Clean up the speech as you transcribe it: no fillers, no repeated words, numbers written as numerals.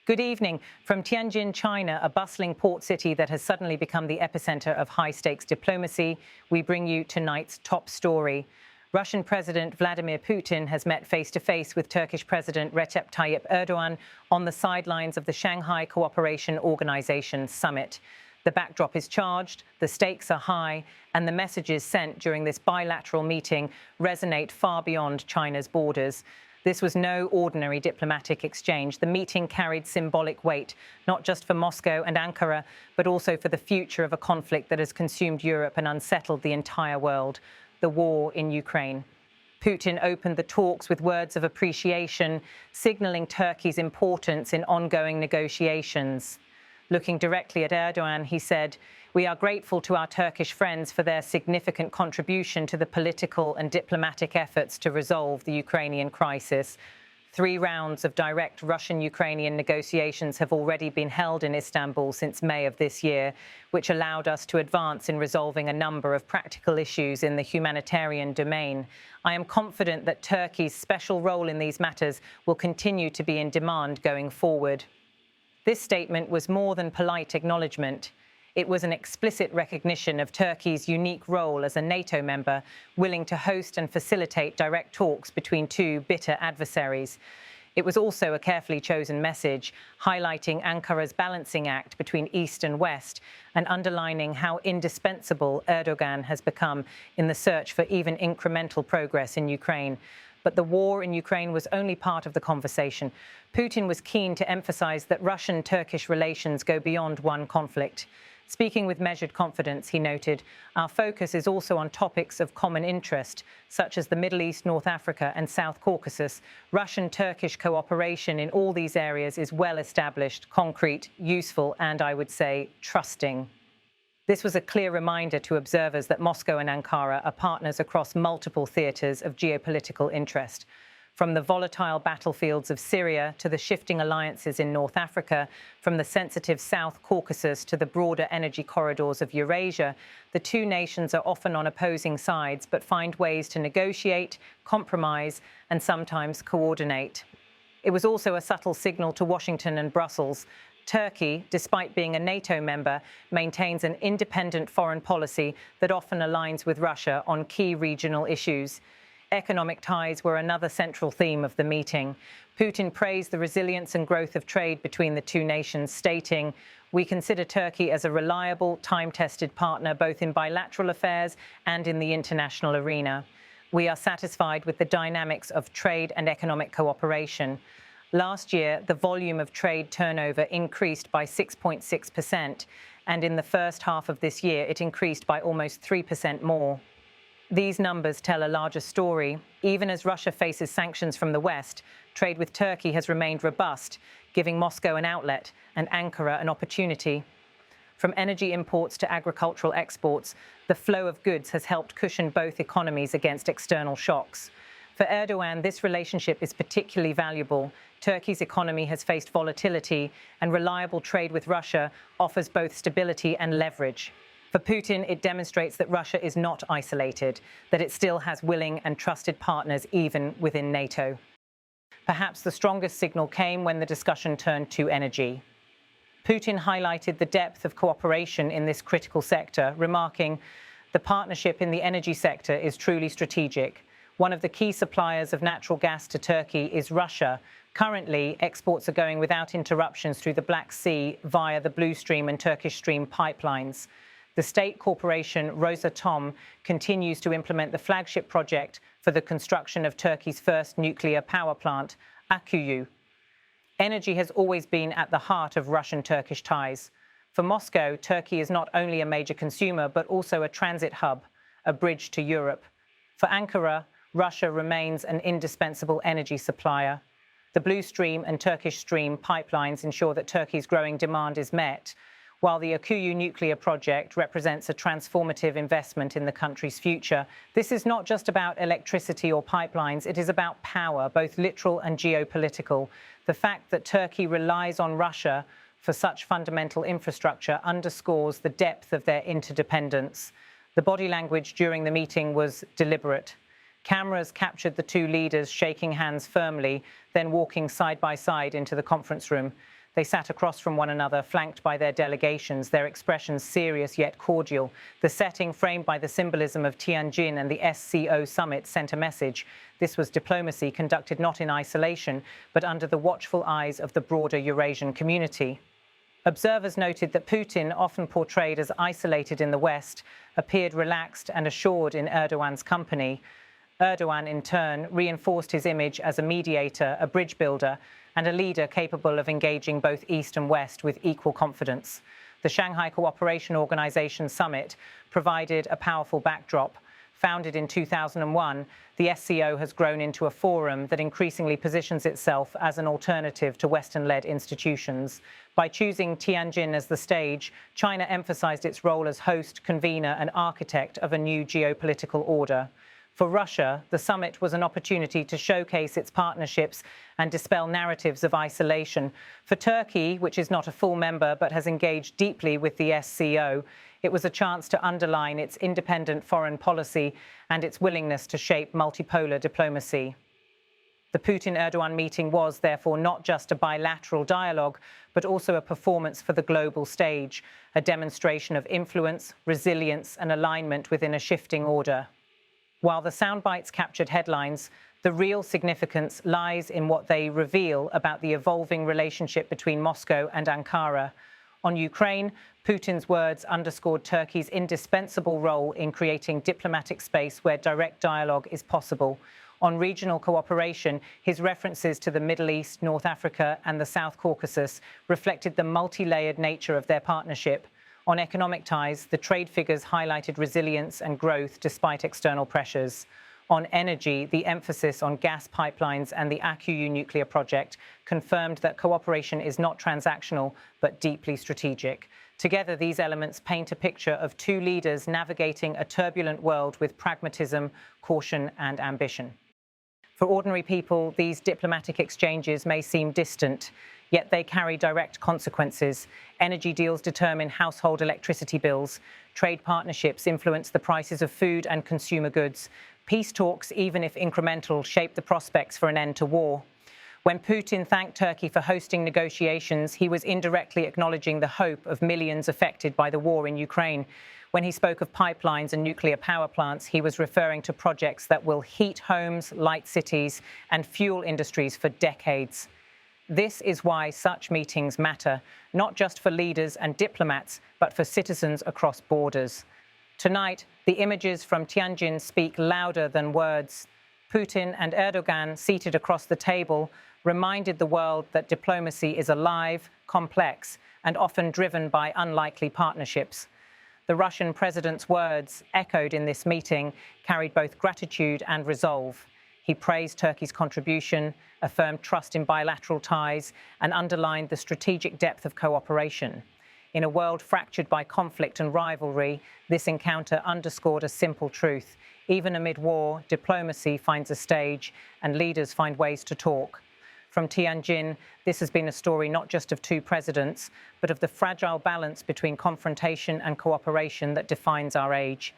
Good evening. From Tianjin, China, a bustling port city that has suddenly become the epicenter of high-stakes diplomacy, we bring you tonight's top story. Russian President Vladimir Putin has met face-to-face with Turkish President Recep Tayyip Erdogan on the sidelines of the Shanghai Cooperation Organisation summit. The backdrop is charged, the stakes are high, and the messages sent during this bilateral meeting resonate far beyond China's borders. This was no ordinary diplomatic exchange. The meeting carried symbolic weight, not just for Moscow and Ankara, but also for the future of a conflict that has consumed Europe and unsettled the entire world, the war in Ukraine. Putin opened the talks with words of appreciation, signaling Turkey's importance in ongoing negotiations. Looking directly at Erdogan, he said, "We are grateful to our Turkish friends for their significant contribution to the political and diplomatic efforts to resolve the Ukrainian crisis." 3 rounds of direct Russian-Ukrainian negotiations have already been held in Istanbul since May of this year, which allowed us to advance in resolving a number of practical issues in the humanitarian domain. I am confident that Turkey's special role in these matters will continue to be in demand going forward. This statement was more than polite acknowledgement. It was an explicit recognition of Turkey's unique role as a NATO member, willing to host and facilitate direct talks between 2 bitter adversaries. It was also a carefully chosen message, highlighting Ankara's balancing act between East and West and underlining how indispensable Erdogan has become in the search for even incremental progress in Ukraine. But the war in Ukraine was only part of the conversation. Putin was keen to emphasize that Russian-Turkish relations go beyond one conflict. Speaking with measured confidence, he noted, "Our focus is also on topics of common interest, such as the Middle East, North Africa and South Caucasus. Russian-Turkish cooperation in all these areas is well established, concrete, useful and, I would say, trusting." This was a clear reminder to observers that Moscow and Ankara are partners across multiple theatres of geopolitical interest. From the volatile battlefields of Syria to the shifting alliances in North Africa, from the sensitive South Caucasus to the broader energy corridors of Eurasia, the 2 nations are often on opposing sides but find ways to negotiate, compromise and sometimes coordinate. It was also a subtle signal to Washington and Brussels. Turkey, despite being a NATO member, maintains an independent foreign policy that often aligns with Russia on key regional issues. Economic ties were another central theme of the meeting. Putin praised the resilience and growth of trade between the 2 nations, stating, "We consider Turkey as a reliable, time-tested partner both in bilateral affairs and in the international arena. We are satisfied with the dynamics of trade and economic cooperation." Last year, the volume of trade turnover increased by 6.6%, and in the first half of this year, it increased by almost 3% more. These numbers tell a larger story. Even as Russia faces sanctions from the West, trade with Turkey has remained robust, giving Moscow an outlet and Ankara an opportunity. From energy imports to agricultural exports, the flow of goods has helped cushion both economies against external shocks. For Erdogan, this relationship is particularly valuable. Turkey's economy has faced volatility, and reliable trade with Russia offers both stability and leverage. For Putin, it demonstrates that Russia is not isolated, that it still has willing and trusted partners even within NATO. Perhaps the strongest signal came when the discussion turned to energy. Putin highlighted the depth of cooperation in this critical sector, remarking, "The partnership in the energy sector is truly strategic. One of the key suppliers of natural gas to Turkey is Russia. Currently, exports are going without interruptions through the Black Sea via the Blue Stream and Turkish Stream pipelines. The state corporation Rosatom continues to implement the flagship project for the construction of Turkey's first nuclear power plant, Akkuyu. Energy has always been at the heart of Russian-Turkish ties. For Moscow, Turkey is not only a major consumer, but also a transit hub, a bridge to Europe. For Ankara, Russia remains an indispensable energy supplier. The Blue Stream and Turkish Stream pipelines ensure that Turkey's growing demand is met, while the Akkuyu nuclear project represents a transformative investment in the country's future. This is not just about electricity or pipelines, it is about power, both literal and geopolitical. The fact that Turkey relies on Russia for such fundamental infrastructure underscores the depth of their interdependence. The body language during the meeting was deliberate. Cameras captured the 2 leaders shaking hands firmly, then walking side by side into the conference room. They sat across from one another, flanked by their delegations, their expressions serious yet cordial. The setting, framed by the symbolism of Tianjin and the SCO summit, sent a message. This was diplomacy conducted not in isolation, but under the watchful eyes of the broader Eurasian community. Observers noted that Putin, often portrayed as isolated in the West, appeared relaxed and assured in Erdogan's company. Erdogan, in turn, reinforced his image as a mediator, a bridge builder, and a leader capable of engaging both East and West with equal confidence. The Shanghai Cooperation Organisation summit provided a powerful backdrop. Founded in 2001, the SCO has grown into a forum that increasingly positions itself as an alternative to Western-led institutions. By choosing Tianjin as the stage, China emphasized its role as host, convener, and architect of a new geopolitical order. For Russia, the summit was an opportunity to showcase its partnerships and dispel narratives of isolation. For Turkey, which is not a full member but has engaged deeply with the SCO, it was a chance to underline its independent foreign policy and its willingness to shape multipolar diplomacy. The Putin-Erdogan meeting was, therefore, not just a bilateral dialogue, but also a performance for the global stage, a demonstration of influence, resilience, and alignment within a shifting order. While the soundbites captured headlines, the real significance lies in what they reveal about the evolving relationship between Moscow and Ankara. On Ukraine, Putin's words underscored Turkey's indispensable role in creating diplomatic space where direct dialogue is possible. On regional cooperation, his references to the Middle East, North Africa, and the South Caucasus reflected the multi-layered nature of their partnership. On economic ties, the trade figures highlighted resilience and growth despite external pressures. On energy, the emphasis on gas pipelines and the Akkuyu nuclear project confirmed that cooperation is not transactional, but deeply strategic. Together, these elements paint a picture of two leaders navigating a turbulent world with pragmatism, caution, and ambition. For ordinary people, these diplomatic exchanges may seem distant, yet they carry direct consequences. Energy deals determine household electricity bills. Trade partnerships influence the prices of food and consumer goods. Peace talks, even if incremental, shape the prospects for an end to war. When Putin thanked Turkey for hosting negotiations, he was indirectly acknowledging the hope of millions affected by the war in Ukraine. When he spoke of pipelines and nuclear power plants, he was referring to projects that will heat homes, light cities, and fuel industries for decades. This is why such meetings matter, not just for leaders and diplomats, but for citizens across borders. Tonight, the images from Tianjin speak louder than words. Putin and Erdogan, seated across the table, reminded the world that diplomacy is alive, complex, and often driven by unlikely partnerships. The Russian president's words, echoed in this meeting, carried both gratitude and resolve. He praised Turkey's contribution, affirmed trust in bilateral ties, and underlined the strategic depth of cooperation. In a world fractured by conflict and rivalry, this encounter underscored a simple truth. Even amid war, diplomacy finds a stage, and leaders find ways to talk. From Tianjin, this has been a story not just of two presidents, but of the fragile balance between confrontation and cooperation that defines our age.